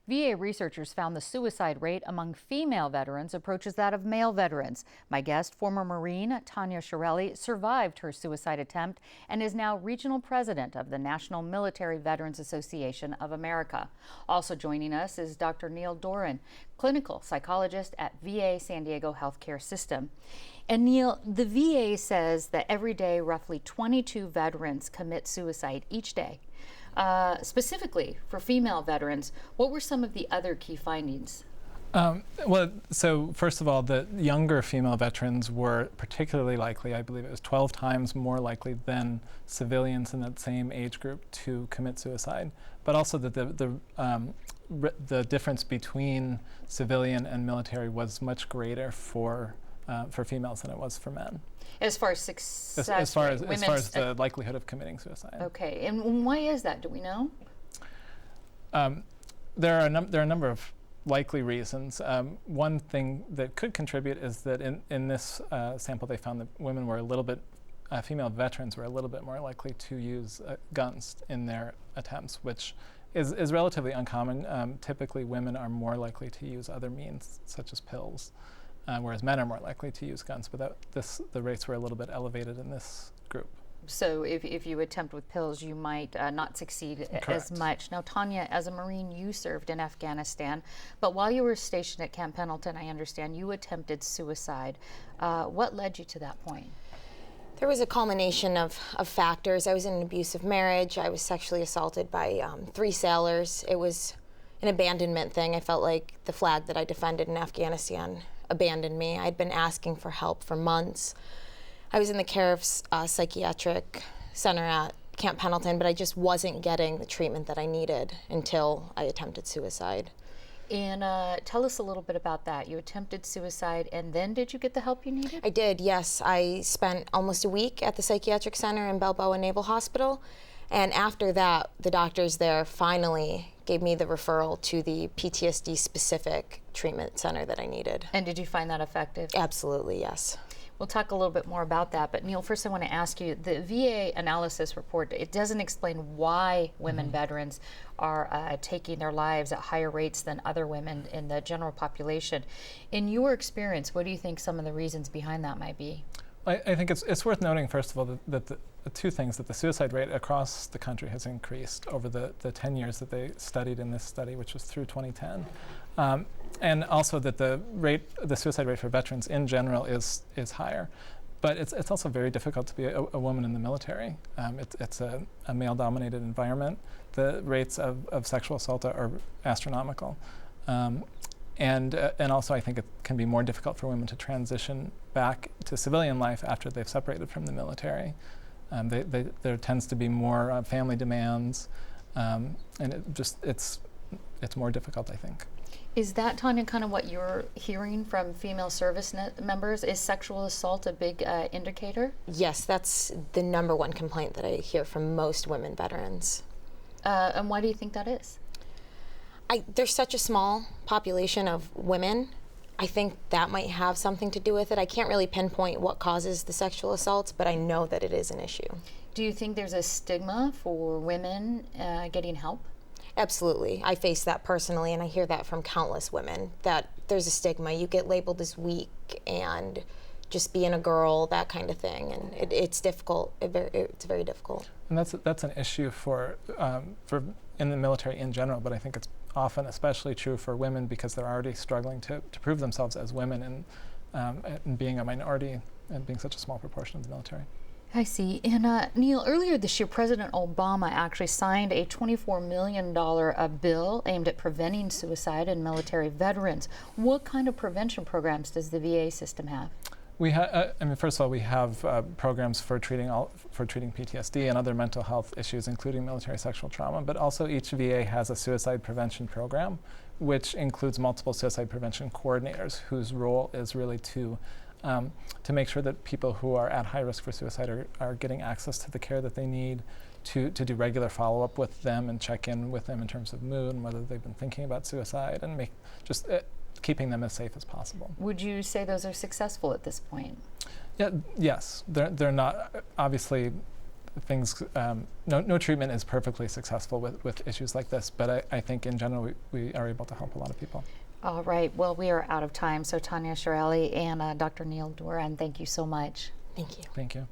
VA researchers found the suicide rate among female veterans approaches that of male veterans. My guest, former Marine Tanya Shirelli, survived her suicide attempt and is now regional president of the National Military Veterans Association of America. Also joining us is Dr. Neil Doran, clinical psychologist at VA San Diego Healthcare System. And Neil, the VA says that every day roughly 22 veterans commit suicide each day. Specifically for female veterans, what were some of the other key findings? So first of all, the younger female veterans were particularly likely. I believe it was 12 times more likely than civilians in that same age group to commit suicide. But also that the difference between civilian and military was much greater for females than it was for men. As far as success, as far as the likelihood of committing suicide. Okay, and why is that? Do we know? There are a number of likely reasons. One thing that could contribute is that in this sample they found that women were female veterans were a little bit more likely to use guns in their attempts, which is relatively uncommon. Typically women are more likely to use other means, such as pills. Whereas men are more likely to use guns, but the rates were a little bit elevated in this group. So if you attempt with pills, you might not succeed Correct. as much. Now, Tanya, as a Marine, you served in Afghanistan, but while you were stationed at Camp Pendleton, I understand you attempted suicide. What led you to that point? There was a culmination of factors. I was in an abusive marriage. I was sexually assaulted by 3 sailors. It was an abandonment thing. I felt like the flag that I defended in Afghanistan abandoned me. I'd been asking for help for months. I was in the care of psychiatric center at Camp Pendleton, but I just wasn't getting the treatment that I needed until I attempted suicide. And tell us a little bit about that. You attempted suicide, and then did you get the help you needed? I did, yes. I spent almost a week at the psychiatric center in Balboa Naval Hospital, and after that, the doctors there finally gave me the referral to the PTSD-specific treatment center that I needed. And did you find that effective? Absolutely, yes. We'll talk a little bit more about that, but Neil, first I want to ask you, the VA analysis report, it doesn't explain why women veterans are taking their lives at higher rates than other women in the general population. In your experience, what do you think some of the reasons behind that might be? I think it's worth noting, first of all, that the 2 things, that the suicide rate across the country has increased over the 10 years that they studied in this study, which was through 2010. And also that the suicide rate for veterans in general is higher. But it's also very difficult to be a woman in the military. It's a male-dominated environment. The rates of sexual assault are astronomical. And also I think it can be more difficult for women to transition back to civilian life after they've separated from the military. There tends to be more family demands, and it's more difficult, I think. Is that, Tanya, kind of what you're hearing from female service members? Is sexual assault a big indicator? Yes, that's the #1 complaint that I hear from most women veterans. And why do you think that is? There's such a small population of women. I think that might have something to do with it. I can't really pinpoint what causes the sexual assaults, but I know that it is an issue. Do you think there's a stigma for women getting help? Absolutely. I face that personally, and I hear that from countless women, that there's a stigma. You get labeled as weak and just being a girl, that kind of thing, and it's difficult. It's very difficult. And that's an issue for in the military in general, but I think it's often especially true for women because they're already struggling to prove themselves as women and being a minority and being such a small proportion of the military. I see. And Neil, earlier this year, President Obama actually signed a $24 million bill aimed at preventing suicide in military veterans. What kind of prevention programs does the VA system have? We first of all, we have programs for treating PTSD and other mental health issues, including military sexual trauma. But also, each VA has a suicide prevention program, which includes multiple suicide prevention coordinators, whose role is really to make sure that people who are at high risk for suicide are getting access to the care that they need, to do regular follow-up with them and check in with them in terms of mood and whether they've been thinking about suicide, and keeping them as safe as possible. Would you say those are successful at this point? Yes, they're not. Obviously, things, no treatment is perfectly successful with issues like this, but I think in general we are able to help a lot of people. All right, well, we are out of time. So Tanya Shirelli and Dr. Neil Duran, thank you so much. Thank you. Thank you.